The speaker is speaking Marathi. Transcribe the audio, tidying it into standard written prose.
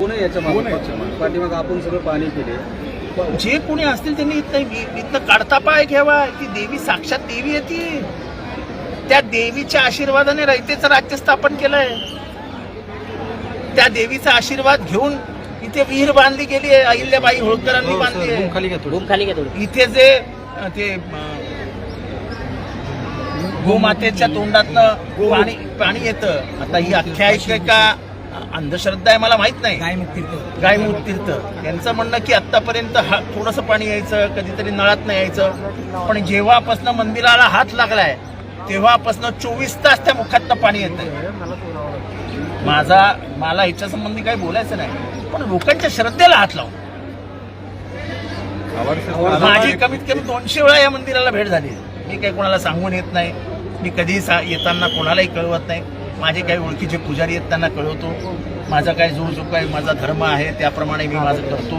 कोण आहे याच्या मागे? पाठीमाग आपण सगळं पाणी केले. जे कोणी असतील त्यांनी इथनं काढता पाय घ्यावा. ती देवी साक्षात देवी आहे ती. त्या देवीच्या आशीर्वादाने रयतेचं राज्य स्थापन केलंय. त्या देवीचा आशीर्वाद घेऊन इथे विहीर बांधली गेली आहे. अहिल्याबाई होळकरांनी बांधली आहे. खाली घ्या थोडी. इथे जे ते गोमातेच्या तोंडातनं पाणी येतं. आता ही आख्यायिका का अंधश्रद्धा आहे मला माहित नाही. गायमुख तीर्थ यांचं म्हणणं की आतापर्यंत थोडंसं पाणी यायचं, कधीतरी नळात नाही यायचं, पण जेव्हापासनं मंदिराला हात लागलाय तेव्हापासनं 24 तास त्या मुखातनं पाणी येतंय. मला याच्या संबंधी काही बोलायचं नाही, पण लोकांच्या श्रद्धेला हात लावून माझी कमीत कमी 200 वेळा या मंदिराला भेट झाली. मी काही कोणाला सांगून येत नाही. मी कधी येताना कोणालाही कळवत नाही. माझे काही ओळखीचे पुजारी आहेत त्यांना कळवतो. माझा काय जो काही माझा धर्म आहे त्याप्रमाणे मी माझं करतो.